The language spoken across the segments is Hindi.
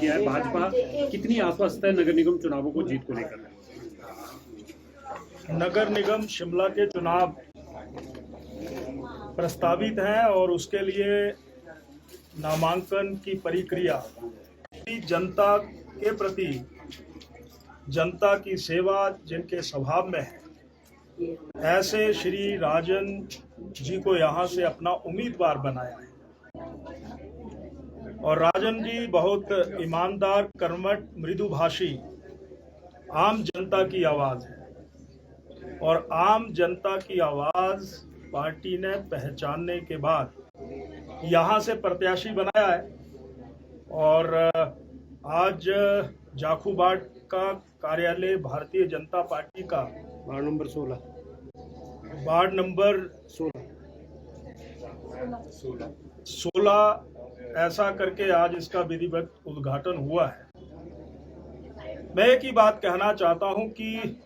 किया है, भाजपा कितनी आश्वस्त है नगर निगम चुनावों को जीत को लेकर? नगर निगम शिमला के चुनाव प्रस्तावित हैं और उसके लिए नामांकन की प्रक्रिया जनता के प्रति, जनता की सेवा जिनके स्वभाव में है, ऐसे श्री राजन जी को यहाँ से अपना उम्मीदवार बनाया है। और राजन जी बहुत ईमानदार, कर्मठ, मृदुभाषी, आम जनता की आवाज है और आम जनता की आवाज पार्टी ने पहचानने के बाद यहाँ से प्रत्याशी बनाया है। और आज जाखूबाट का कार्यालय भारतीय जनता पार्टी का वार्ड नंबर 16 ऐसा करके आज इसका विधिवत उद्घाटन हुआ है। मैं एक ही बात कहना चाहता हूं कि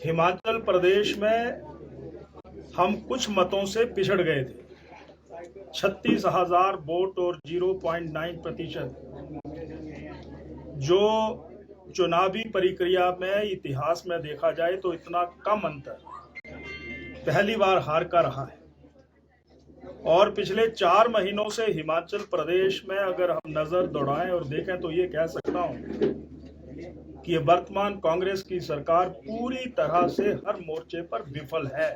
हिमाचल प्रदेश में हम कुछ मतों से पिछड़ गए थे। 36,000 वोट और 0.9%, जो चुनावी प्रक्रिया में इतिहास में देखा जाए तो इतना कम अंतर पहली बार हार का रहा है। और पिछले 4 महीनों से हिमाचल प्रदेश में अगर हम नजर दौड़ाएं और देखें तो ये कह सकता हूं कि ये वर्तमान कांग्रेस की सरकार पूरी तरह से हर मोर्चे पर विफल है।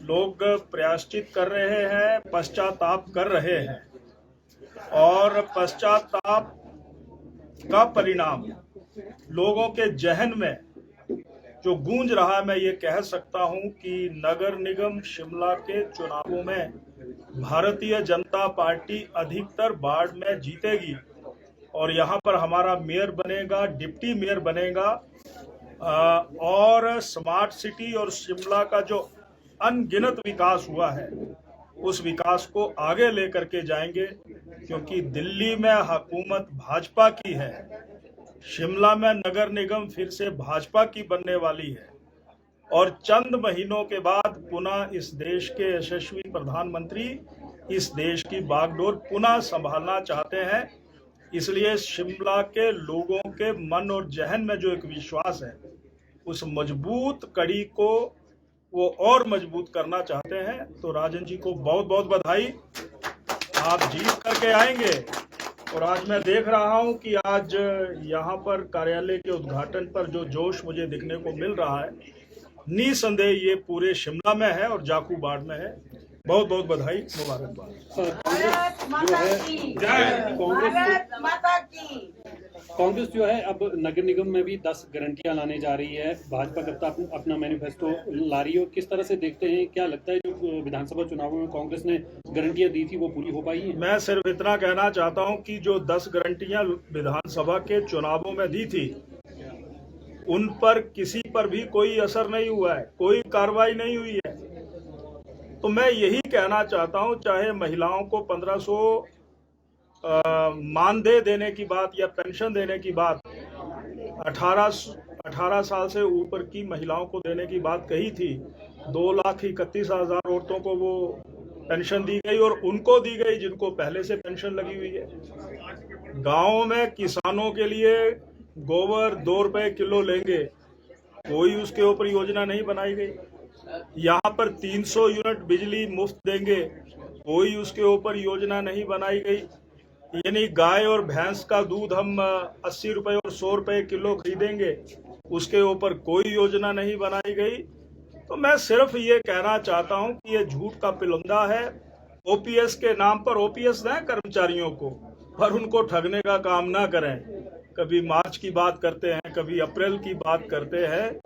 लोग प्रायश्चित कर रहे हैं, पश्चाताप कर रहे हैं और पश्चाताप का परिणाम लोगों के जहन में जो गूंज रहा है, मैं ये कह सकता हूं कि नगर निगम शिमला के चुनावों में भारतीय जनता पार्टी अधिकतर वार्ड में जीतेगी और यहाँ पर हमारा मेयर बनेगा, डिप्टी मेयर बनेगा और स्मार्ट सिटी और शिमला का जो अनगिनत विकास हुआ है उस विकास को आगे लेकर के जाएंगे, क्योंकि दिल्ली में हुकूमत भाजपा की है, शिमला में नगर निगम फिर से भाजपा की बनने वाली है और चंद महीनों के बाद पुनः इस देश के यशस्वी प्रधानमंत्री इस देश की बागडोर पुनः संभालना चाहते हैं। इसलिए शिमला के लोगों के मन और जहन में जो एक विश्वास है, उस मजबूत कड़ी को वो और मजबूत करना चाहते हैं। तो राजन जी को बहुत बहुत बधाई, आप जीत करके आएंगे। और आज मैं देख रहा हूं कि आज यहाँ पर कार्यालय के उद्घाटन पर जो जोश मुझे दिखने को मिल रहा है, निसंदेह ये पूरे शिमला में है और जाखूबाट में है। बहुत बहुत बधाई, मुबारकबाद। कांग्रेस जो है अब नगर निगम में भी 10 गारंटियां लाने जा रही है, भाजपा करता अपना मैनिफेस्टो ला रही है। किस तरह से देखते हैं, क्या लगता है जो विधानसभा चुनावों में कांग्रेस ने गारंटियां दी थी वो पूरी हो पाई है? मैं सिर्फ इतना कहना चाहता हूं कि जो 10 गारंटियां विधानसभा के चुनावों में दी थी उन पर किसी पर भी कोई असर नहीं हुआ है, कोई कार्रवाई नहीं हुई है। तो मैं यही कहना चाहता हूं, चाहे महिलाओं को 1500 मानदेय देने की बात या पेंशन देने की बात 18 साल से ऊपर की महिलाओं को देने की बात कही थी, 2,31,000 औरतों को वो पेंशन दी गई और उनको दी गई जिनको पहले से पेंशन लगी हुई है। गाँव में किसानों के लिए गोबर 2 रुपए किलो लेंगे, कोई उसके ऊपर योजना नहीं बनाई गई। यहाँ पर 300 यूनिट बिजली मुफ्त देंगे, कोई उसके ऊपर योजना नहीं बनाई गई। यानी गाय और भैंस का दूध हम 80 रुपए और 100 रुपए किलो खरीदेंगे, उसके ऊपर कोई योजना नहीं बनाई गई। तो मैं सिर्फ ये कहना चाहता हूँ कि ये झूठ का पिलंदा है। ओपीएस के नाम पर ओपीएस दें कर्मचारियों को, पर उनको ठगने का काम ना करें। कभी मार्च की बात करते हैं, कभी अप्रैल की बात करते हैं।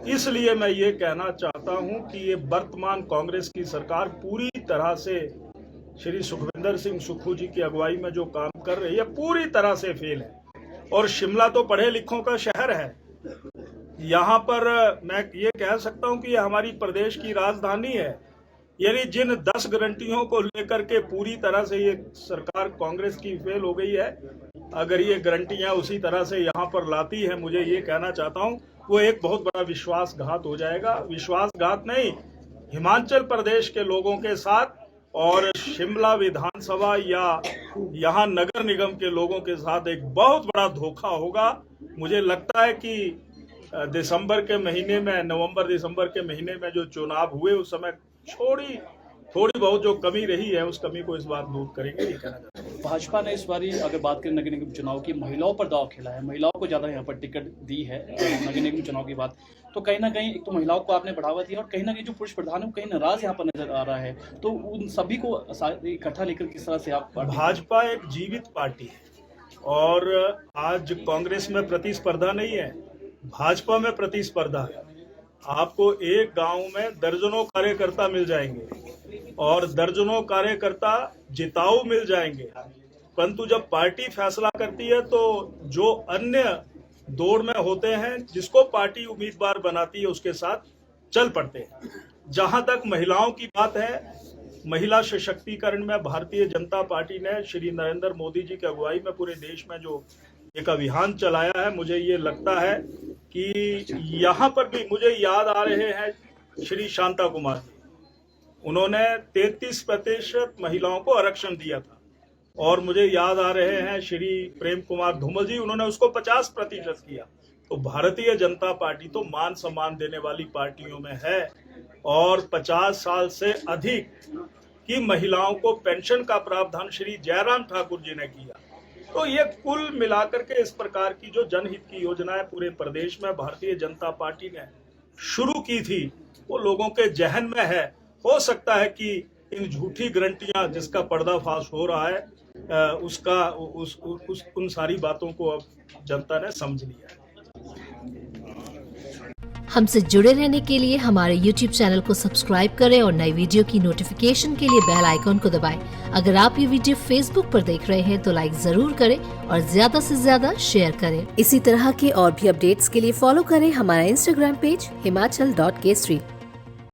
इसलिए मैं ये कहना चाहता हूं कि ये वर्तमान कांग्रेस की सरकार पूरी तरह से श्री सुखविंदर सिंह सुक्खू जी की अगुवाई में जो काम कर रही है पूरी तरह से फेल है। और शिमला तो पढ़े लिखों का शहर है, यहाँ पर मैं ये कह सकता हूं कि ये हमारी प्रदेश की राजधानी है। यानी जिन 10 गारंटियों को लेकर के पूरी तरह से ये सरकार कांग्रेस की फेल हो गई है, अगर ये गारंटियां उसी तरह से यहाँ पर लाती है, मुझे ये कहना चाहता हूँ वो एक बहुत बड़ा विश्वासघात हो जाएगा। विश्वासघात नहीं, हिमाचल प्रदेश के लोगों के साथ और शिमला विधानसभा या यहाँ नगर निगम के लोगों के साथ एक बहुत बड़ा धोखा होगा। मुझे लगता है कि दिसंबर के महीने में, नवंबर दिसंबर के महीने में जो चुनाव हुए उस समय थोड़ी बहुत जो कमी रही है उस कमी को इस बार दूर करेंगे, ये कहना चाहता हूं। भाजपा ने इस बारी अगर बात करें नगर निगम चुनाव की, महिलाओं पर दाव खेला है, महिलाओं को ज़्यादा यहाँ पर टिकट दी है नगर निगम चुनाव की बात, तो कहीं ना कहीं एक तो महिलाओं को आपने बढ़ावा दिया और कहीं ना कहीं जो पुरुष प्रधान है वो कहीं नाराज यहाँ पर नजर आ रहा है, तो उन सभी को इकट्ठा लेकर किस तरह से आप? भाजपा एक जीवित पार्टी है और आज कांग्रेस में प्रतिस्पर्धा नहीं है, भाजपा में प्रतिस्पर्धा है। आपको एक गांव में दर्जनों कार्यकर्ता मिल जाएंगे और दर्जनों कार्यकर्ता जिताऊ मिल जाएंगे, परंतु जब पार्टी फैसला करती है तो जो अन्य दौड़ में होते हैं, जिसको पार्टी उम्मीदवार बनाती है उसके साथ चल पड़ते हैं। जहां तक महिलाओं की बात है, महिला सशक्तिकरण में भारतीय जनता पार्टी ने श्री नरेंद्र मोदी जी की अगुवाई में पूरे देश में जो एक अभियान चलाया है, मुझे ये लगता है कि यहाँ पर भी मुझे याद आ रहे हैं श्री शांता कुमार जी, उन्होंने 33% महिलाओं को आरक्षण दिया था, और मुझे याद आ रहे हैं श्री प्रेम कुमार धूमल जी, उन्होंने उसको 50% किया। तो भारतीय जनता पार्टी तो मान सम्मान देने वाली पार्टियों में है और 50 साल से अधिक की महिलाओं को पेंशन का प्रावधान श्री जयराम ठाकुर जी ने किया। तो ये कुल मिलाकर के इस प्रकार की जो जनहित की योजनाएं पूरे प्रदेश में भारतीय जनता पार्टी ने शुरू की थी, वो लोगों के जहन में है। हो सकता है कि इन झूठी गारंटियां जिसका पर्दाफाश हो रहा है, उन सारी बातों को अब जनता ने समझ लिया है। हमसे जुड़े रहने के लिए हमारे YouTube चैनल को सब्सक्राइब करें और नई वीडियो की नोटिफिकेशन के लिए बेल आइकॉन को दबाएं। अगर आप ये वीडियो Facebook पर देख रहे हैं तो लाइक जरूर करें और ज्यादा से ज्यादा शेयर करें। इसी तरह के और भी अपडेट्स के लिए फॉलो करें हमारा Instagram पेज himachal.kesri।